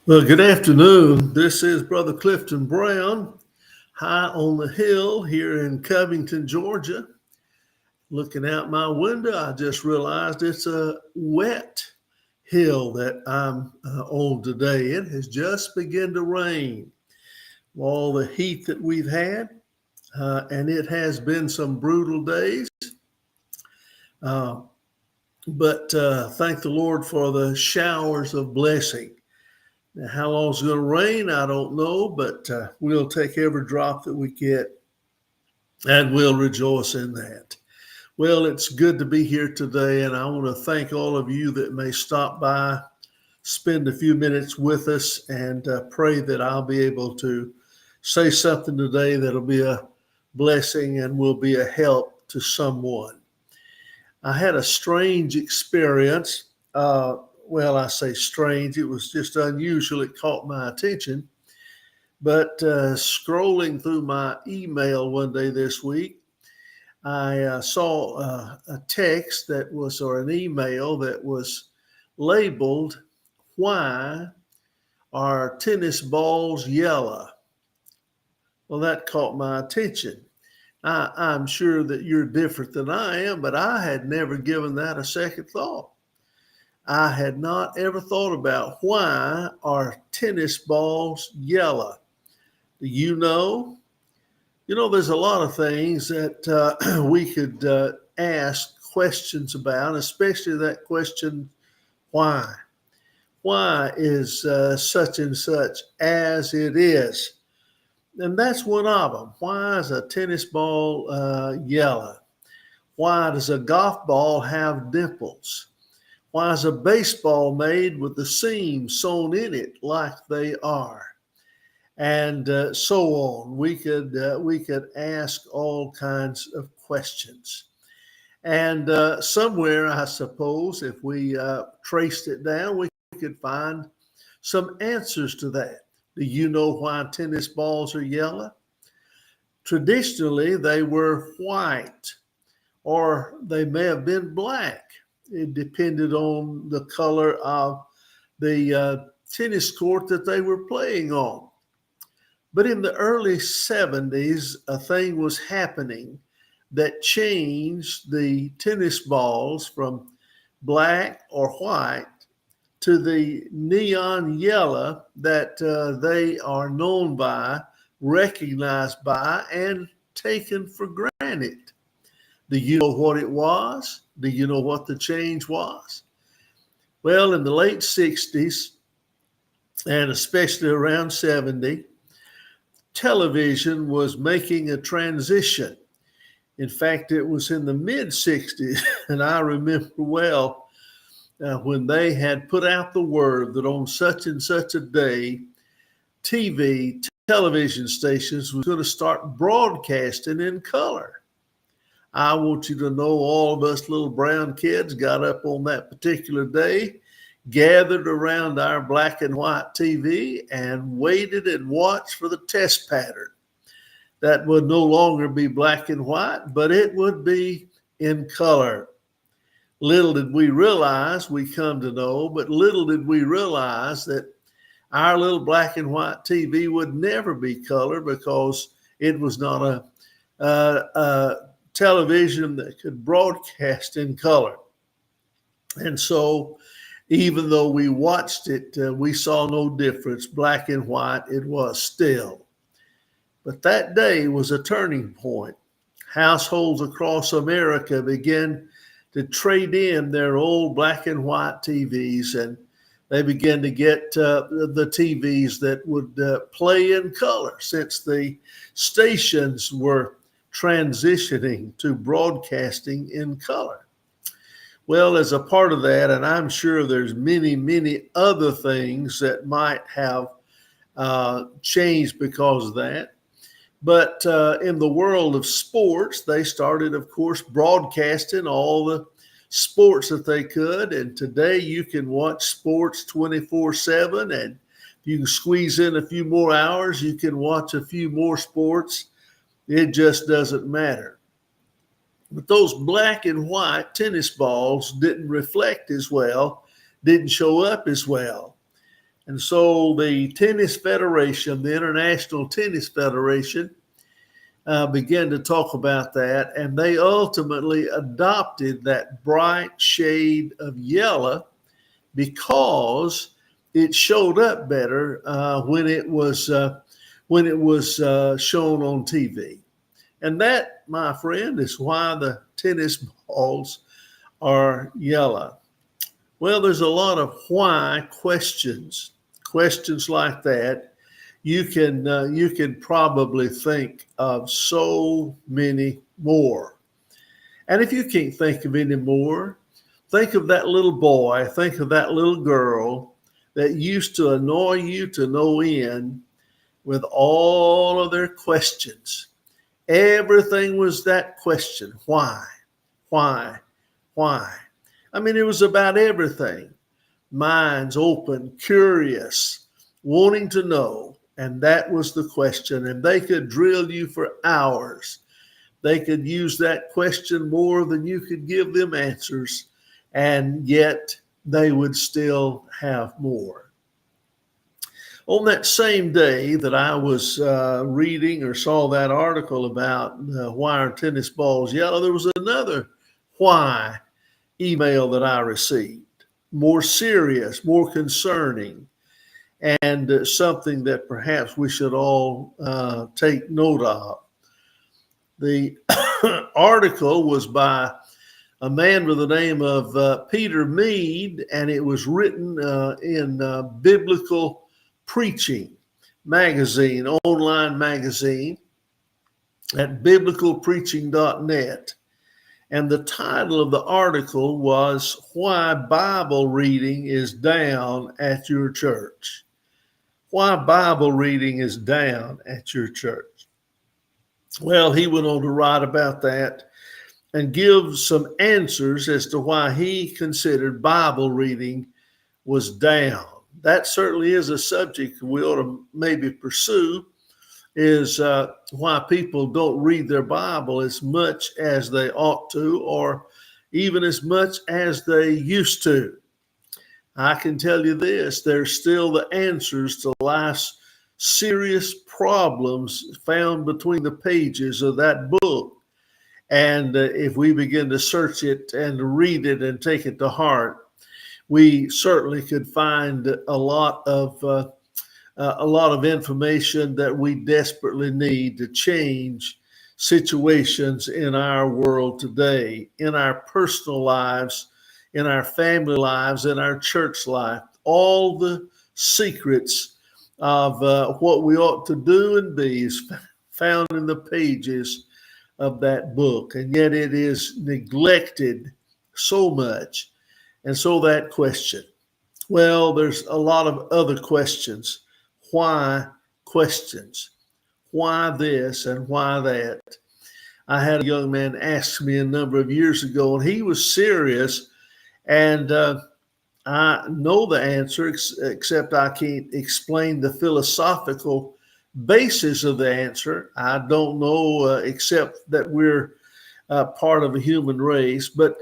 Well, good afternoon. This is Brother Clifton Brown, high on the hill here in Covington, Georgia. Looking out my window, I just realized it's a wet hill that I'm on today. It has just begun to rain. All the heat that we've had, and it has been some brutal days. Uh, but thank the Lord for the showers of blessing. Now, how long it's going to rain, I don't know, but we'll take every drop that we get and we'll rejoice in that. Well, it's good to be here today, and I want to thank all of you that may stop by, spend a few minutes with us, and pray that I'll be able to say something today that'll be a blessing and will be a help to someone. I had a strange experience. I say strange, it was just unusual. It caught my attention. But scrolling through my email one day this week, I saw a text that was, or an email that was labeled, "Why are tennis balls yellow?" Well, that caught my attention. I'm sure that you're different than I am, but I had never given that a second thought. I had not ever thought about why are tennis balls yellow. Do you know? You know, there's a lot of things that we could ask questions about, especially that question, why? Why is such and such as it is? And that's one of them. Why is a tennis ball yellow? Why does a golf ball have dimples? Why is a baseball made with the seams sewn in it like they are? And so on. We could ask all kinds of questions. And somewhere, I suppose, if we traced it down, we could find some answers to that. Do you know why tennis balls are yellow? Traditionally, they were white, or they may have been black. It depended on the color of the tennis court that they were playing on. But in the early 70s, a thing was happening that changed the tennis balls from black or white to the neon yellow that they are known by, recognized by, and taken for granted. Do you know what it was? Do you know what the change was? Well, in the late 60s, and especially around 70, television was making a transition. In fact, it was in the mid 60s, and I remember well when they had put out the word that on such and such a day, television stations was going to start broadcasting in color. I want you to know all of us little brown kids got up on that particular day, gathered around our black and white TV, and waited and watched for the test pattern. That would no longer be black and white, but it would be in color. Little did we realize, we come to know, but little did we realize that our little black and white TV would never be color because it was not a television that could broadcast in color. And so even though we watched it, we saw no difference. Black and white, it was still. But that day was a turning point. Households across America began to trade in their old black and white TVs, and they began to get the TVs that would play in color, since the stations were transitioning to broadcasting in color. Well, as a part of that, and I'm sure there's many, many other things that might have changed because of that. But in the world of sports, they started, of course, broadcasting all the sports that they could. And today you can watch sports 24/7, and you can squeeze in a few more hours. You can watch a few more sports. It just doesn't matter. But those black and white tennis balls didn't reflect as well, didn't show up as well. And so the Tennis Federation, the International Tennis Federation, began to talk about that, and they ultimately adopted that bright shade of yellow because it showed up better when it was shown on TV. And that, my friend, is why the tennis balls are yellow. Well, there's a lot of why questions like that. You can probably think of so many more. And if you can't think of any more, think of that little boy, think of that little girl that used to annoy you to no end with all of their questions. Everything was that question. Why? Why? Why? I mean, it was about everything. Minds open, curious, wanting to know. And that was the question. And they could drill you for hours. They could use that question more than you could give them answers. And yet they would still have more. On that same day that I was reading or saw that article about why are tennis balls yellow, there was another why email that I received, more serious, more concerning, and something that perhaps we should all take note of. The article was by a man with the name of Peter Mead, and it was written in Biblical Preaching magazine, online magazine at biblicalpreaching.net. And the title of the article was Why Bible Reading is Down at Your Church. Why Bible reading is down at your church. Well, he went on to write about that and give some answers as to why he considered Bible reading was down. That certainly is a subject we ought to maybe pursue, is why people don't read their Bible as much as they ought to, or even as much as they used to. I can tell you this, there's still the answers to life's serious problems found between the pages of that book. And if we begin to search it and read it and take it to heart, we certainly could find a lot of information that we desperately need to change situations in our world today, in our personal lives, in our family lives, in our church life. All the secrets of what we ought to do and be is found in the pages of that book, and yet it is neglected so much. And so that question, well, there's a lot of other questions. Why questions? Why this and why that? I had a young man ask me a number of years ago, and he was serious, and I know the answer, except I can't explain the philosophical basis of the answer. I don't know, except that we're part of a human race. But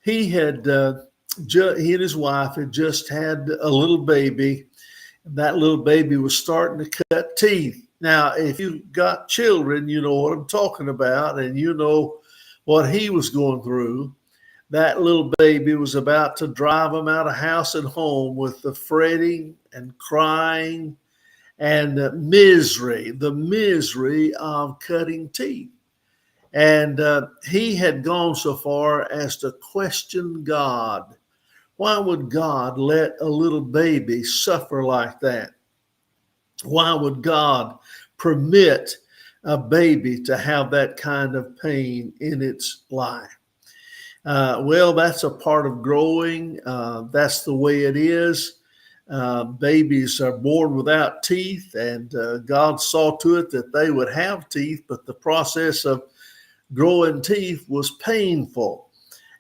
he and his wife had just had a little baby. That little baby was starting to cut teeth. Now, if you've got children, you know what I'm talking about, and you know what he was going through. That little baby was about to drive him out of house and home with the fretting and crying and the misery of cutting teeth. And he had gone so far as to question God. Why would God let a little baby suffer like that? Why would God permit a baby to have that kind of pain in its life? Well, that's a part of growing. That's the way it is. Babies are born without teeth, and God saw to it that they would have teeth, but the process of growing teeth was painful,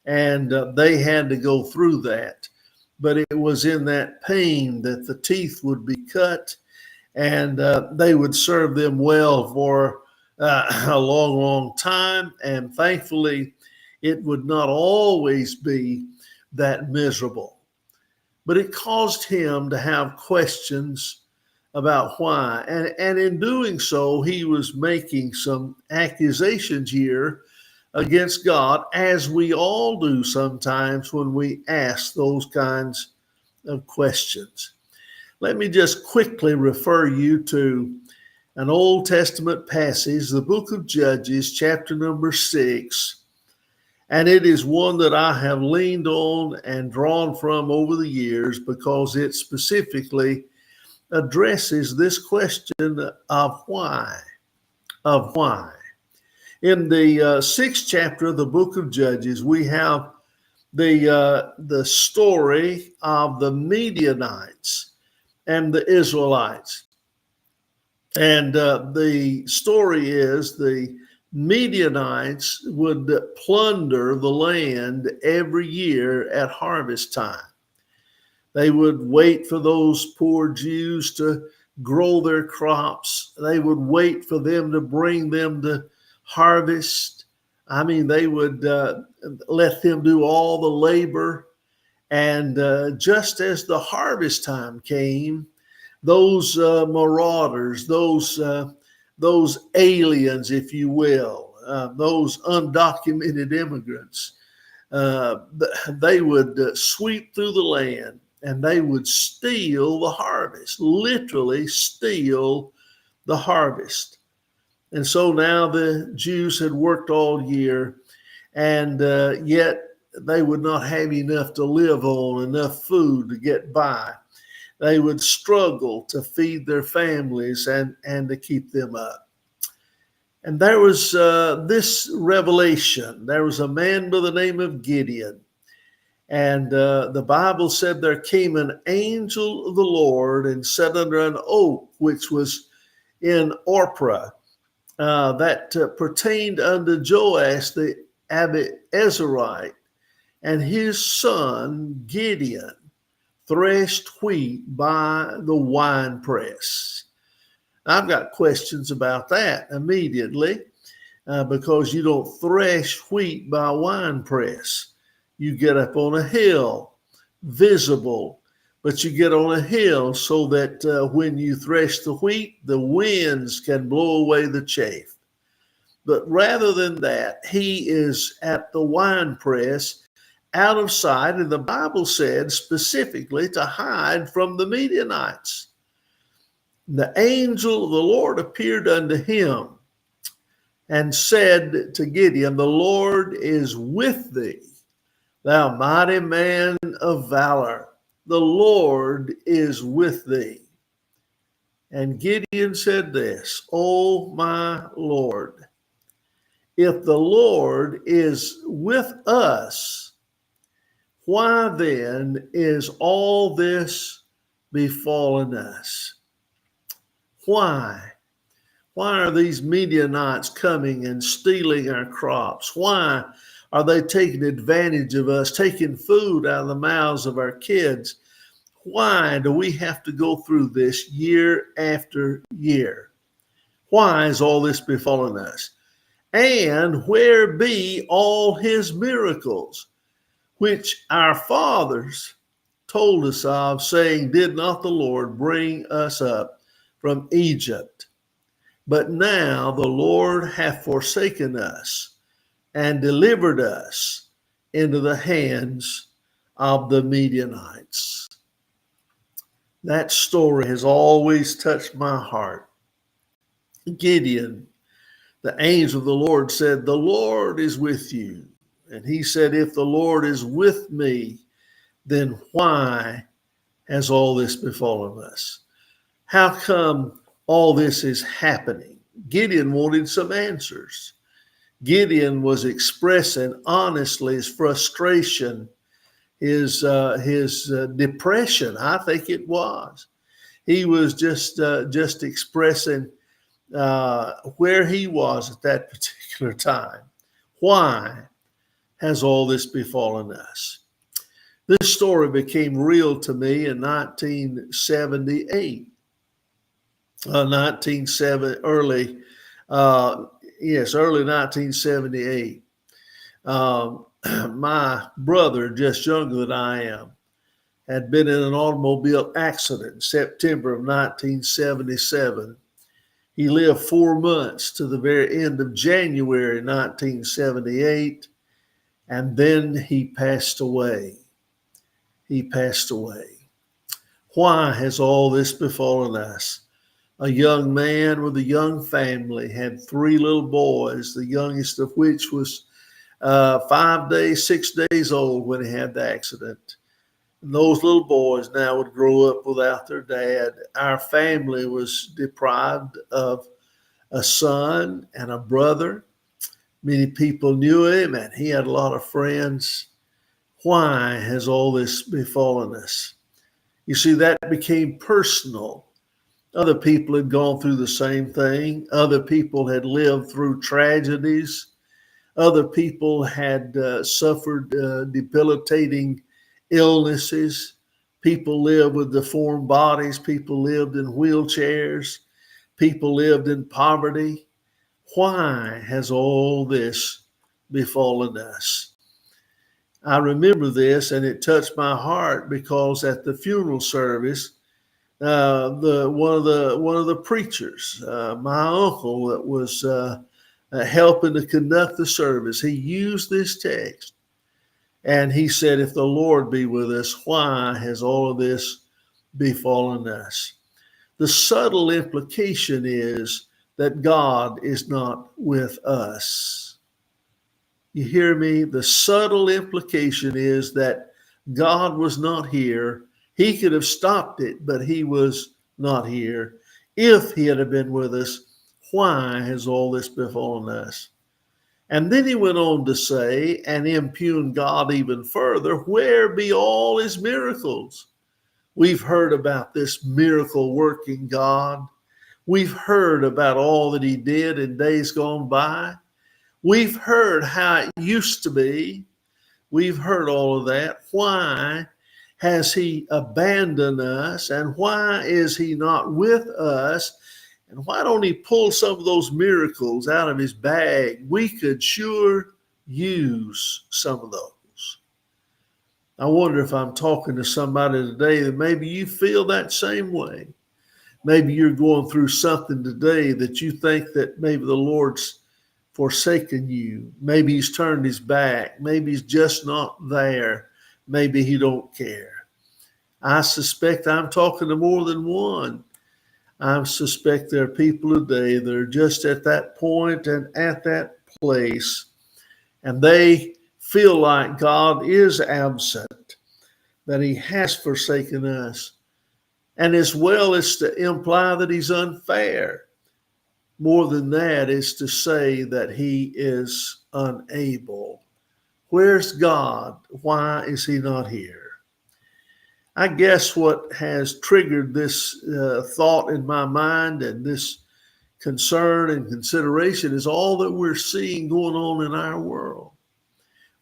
and they had to go through that. But it was in that pain that the teeth would be cut, and they would serve them well for a long, long time. And thankfully, it would not always be that miserable. but it caused him to have questions about why. And in doing so, he was making some accusations here against God, as we all do sometimes when we ask those kinds of questions. Let me just quickly refer you to an Old Testament passage, the book of Judges, chapter number 6. And it is one that I have leaned on and drawn from over the years because it specifically addresses this question of why. Of why. In the sixth chapter of the book of Judges, we have the story of the Midianites and the Israelites. And the story is the Midianites would plunder the land every year at harvest time. They would wait for those poor Jews to grow their crops. They would wait for them to bring them to harvest. I mean, they would let them do all the labor. And just as the harvest time came, those marauders, those aliens, if you will, those undocumented immigrants, they would sweep through the land and they would steal the harvest, literally steal the harvest. And so now the Jews had worked all year, and yet they would not have enough to live on, enough food to get by. They would struggle to feed their families and to keep them up. And there was this revelation. There was a man by the name of Gideon. And the Bible said there came an angel of the Lord and sat under an oak, which was in Orpah, that pertained unto Joash the Abiezrite, and his son Gideon threshed wheat by the winepress. I've got questions about that immediately, because you don't thresh wheat by a winepress. You get up on a hill, visible, but you get on a hill so that when you thresh the wheat, the winds can blow away the chaff. But rather than that, he is at the winepress, out of sight, and the Bible said specifically to hide from the Midianites. The angel of the Lord appeared unto him and said to Gideon, "The Lord is with thee, thou mighty man of valor. The Lord is with thee." And Gideon said this, "O my Lord, if the Lord is with us, why then is all this befallen us?" Why? Why are these Midianites coming and stealing our crops? Why are they taking advantage of us, taking food out of the mouths of our kids? Why do we have to go through this year after year? Why is all this befallen us? And where be all his miracles, which our fathers told us of, saying, "Did not the Lord bring us up from Egypt? But now the Lord hath forsaken us and delivered us into the hands of the Midianites." That story has always touched my heart. Gideon, the angel of the Lord, said, "The Lord is with you." And he said, "If the Lord is with me, then why has all this befallen us? How come all this is happening?" Gideon wanted some answers. Gideon was expressing honestly his frustration, his depression. I think it was. He was just expressing where he was at that particular time. Why has all this befallen us? This story became real to me in 1978. Early 1978. My brother, just younger than I am, had been in an automobile accident in September of 1977. He lived 4 months to the very end of January 1978, and then he passed away. He passed away. Why has all this befallen us? A young man with a young family had 3 little boys, the youngest of which was 6 days old when he had the accident. And those little boys now would grow up without their dad. Our family was deprived of a son and a brother. Many people knew him, and he had a lot of friends. Why has all this befallen us? You see, that became personal. Other people had gone through the same thing. Other people had lived through tragedies. Other people had suffered debilitating illnesses. People lived with deformed bodies. People lived in wheelchairs. People lived in poverty. Why has all this befallen us? I remember this, and it touched my heart because at the funeral service, one of the preachers, my uncle that was helping to conduct the service, he used this text, and he said, "If the Lord be with us, why has all of this befallen us?" The subtle implication is that God is not with us. You hear me? The subtle implication is that God was not here. He could have stopped it, but he was not here. If he had been with us, why has all this befallen us? And then he went on to say, and impugn God even further, where be all his miracles? We've heard about this miracle working God. We've heard about all that he did in days gone by. We've heard how it used to be. We've heard all of that. Why has he abandoned us? And why is he not with us? And why don't he pull some of those miracles out of his bag? We could sure use some of those. I wonder if I'm talking to somebody today that maybe you feel that same way. Maybe you're going through something today that you think that maybe the Lord's forsaken you. Maybe he's turned his back. Maybe he's just not there. Maybe he don't care. I suspect I'm talking to more than one. I suspect there are people today that are just at that point and at that place, and they feel like God is absent, that he has forsaken us, and as well as to imply that he's unfair. More than that is to say that he is unable. Where's God? Why is he not here? I guess what has triggered this thought in my mind and this concern and consideration is all that we're seeing going on in our world.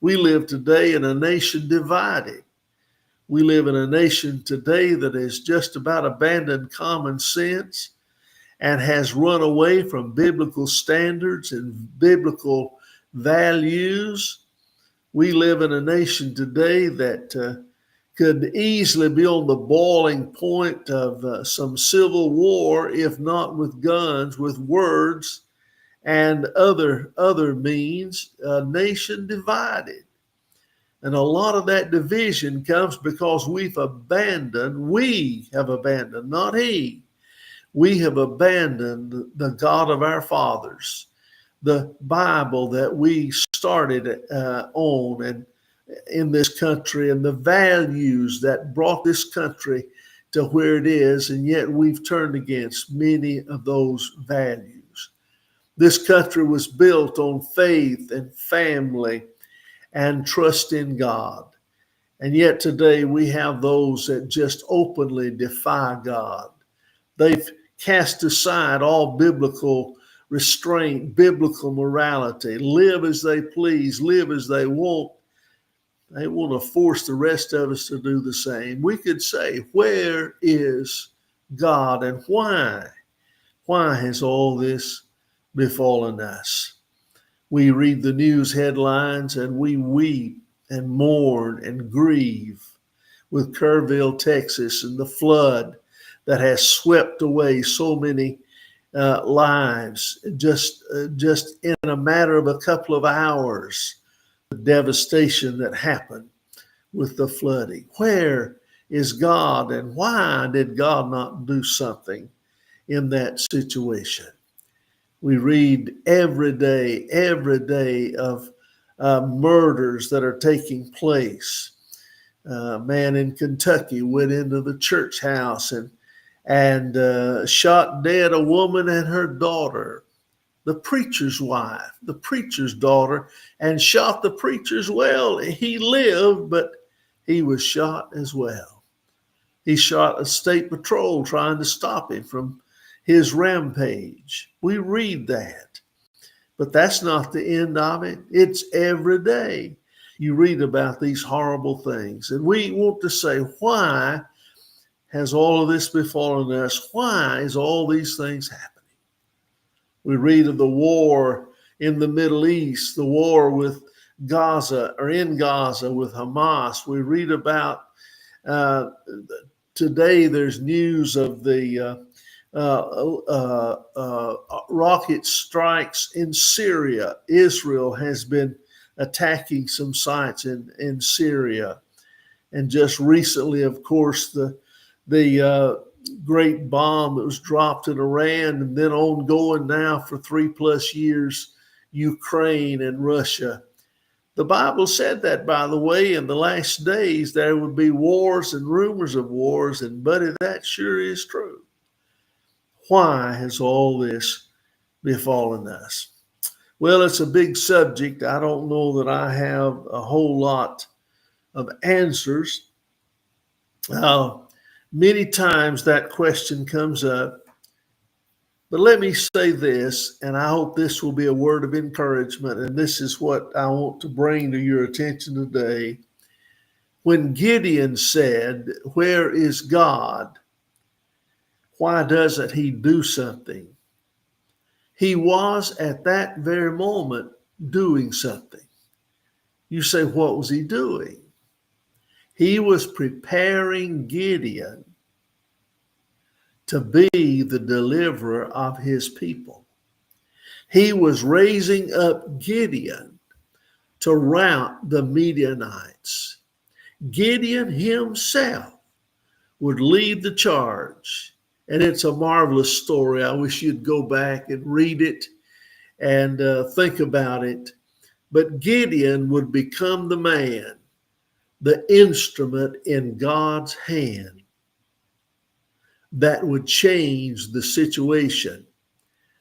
We live today in a nation divided. We live in a nation today that has just about abandoned common sense and has run away from biblical standards and biblical values. We live in a nation today that could easily be on the boiling point of some civil war, if not with guns, with words and other means, a nation divided. And a lot of that division comes because we have abandoned, not he. We have abandoned the God of our fathers, the Bible that we started on and in this country, and the values that brought this country to where it is, and yet we've turned against many of those values. This country was built on faith and family and trust in God. And yet today we have those that just openly defy God. They've cast aside all biblical restraint, biblical morality, live as they please, live as they want. They want to force the rest of us to do the same. We could say, where is God and why? Why has all this befallen us? We read the news headlines and we weep and mourn and grieve. with Kerrville, Texas, and the flood that has swept away so many lives just in a matter of a couple of hours. The devastation that happened with the flooding. Where is God, and why did God not do something in that situation? We read every day of murders that are taking place. A man in Kentucky went into the church house and shot dead a woman and her daughter, the preacher's wife, the preacher's daughter, and shot the preacher's well. He lived, but he was shot as well. He shot a state patrol trying to stop him from his rampage. We read that, but that's not the end of it. It's every day you read about these horrible things. And we want to say, why has all of this befallen us? Why is all these things happening? We read of the war in the Middle East, the war with Gaza or in Gaza with Hamas. We read about today there's news of the rocket strikes in Syria. Israel has been attacking some sites in Syria. And just recently, of course, the great bomb that was dropped in Iran, and then ongoing now for 3+ years, Ukraine and Russia. The Bible said that, by the way, in the last days there would be wars and rumors of wars, and buddy, that sure is true. Why has all this befallen us? Well, it's a big subject. I don't know that I have a whole lot of answers. Many times that question comes up, but let me say this, and I hope this will be a word of encouragement, and this is what I want to bring to your attention today. When Gideon said, "Where is God? Why doesn't he do something?" He was at that very moment doing something. You say, what was he doing? He was preparing Gideon to be the deliverer of his people. He was raising up Gideon to rout the Midianites. Gideon himself would lead the charge. And it's a marvelous story. I wish you'd go back and read it and think about it. But Gideon would become the man, the instrument in God's hand that would change the situation,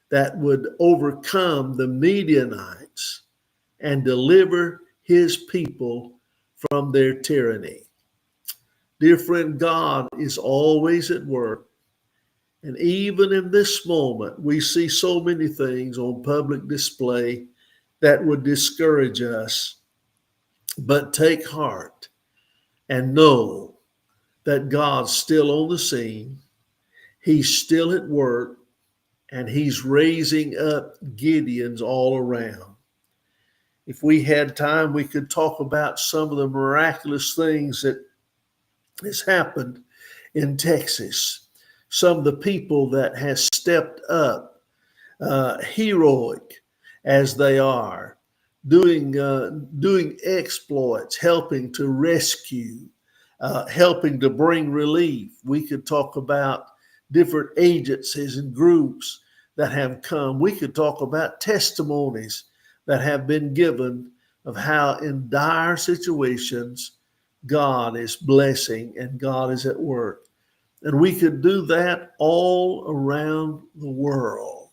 that would overcome the Midianites and deliver his people from their tyranny. Dear friend, God is always at work. And even in this moment, we see so many things on public display that would discourage us. But take heart and know that God's still on the scene. He's still at work, and he's raising up Gideons all around. If we had time, we could talk about some of the miraculous things that has happened in Texas. Some of the people that has stepped up, heroic as they are, doing exploits, helping to rescue, helping to bring relief. We could talk about different agencies and groups that have come. We could talk about testimonies that have been given of how in dire situations God is blessing and God is at work. And we could do that all around the world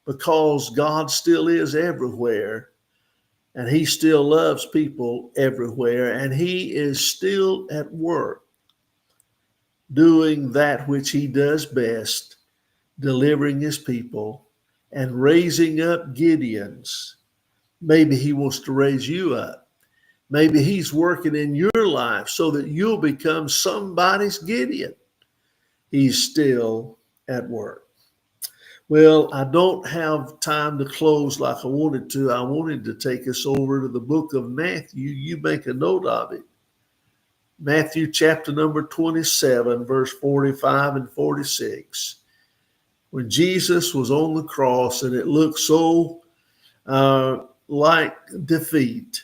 because God still is everywhere, and he still loves people everywhere, and he is still at work doing that which he does best, delivering his people and raising up Gideons. Maybe he wants to raise you up. Maybe he's working in your life so that you'll become somebody's Gideon. He's still at work. Well, I don't have time to close like I wanted to. I wanted to take us over to the book of Matthew. You make a note of it. Matthew chapter number 27, verse 45 and 46. When Jesus was on the cross and it looked so like defeat,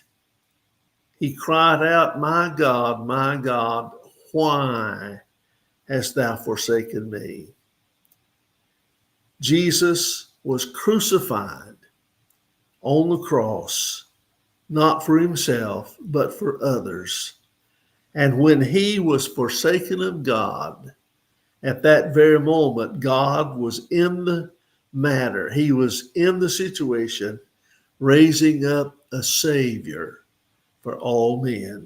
he cried out, my God, why hast thou forsaken me? Jesus was crucified on the cross, not for himself, but for others. And when he was forsaken of God, at that very moment, God was in the matter. He was in the situation, raising up a Savior for all men.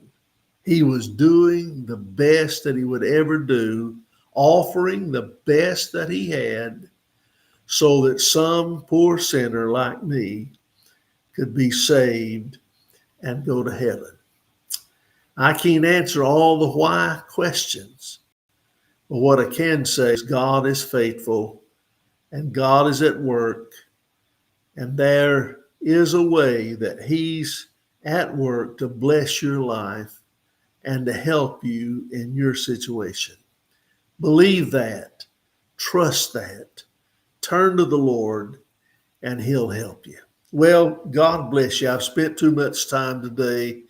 He was doing the best that he would ever do, offering the best that he had, so that some poor sinner like me could be saved and go to heaven. I can't answer all the why questions, but what I can say is God is faithful and God is at work, and there is a way that he's at work to bless your life and to help you in your situation. Believe that, trust that, turn to the Lord, and he'll help you. Well, God bless you. I've spent too much time today,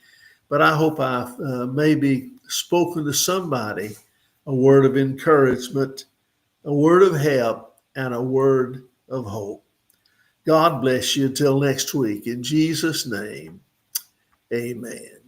but I hope I've maybe spoken to somebody a word of encouragement, a word of help, and a word of hope. God bless you until next week. In Jesus' name, amen.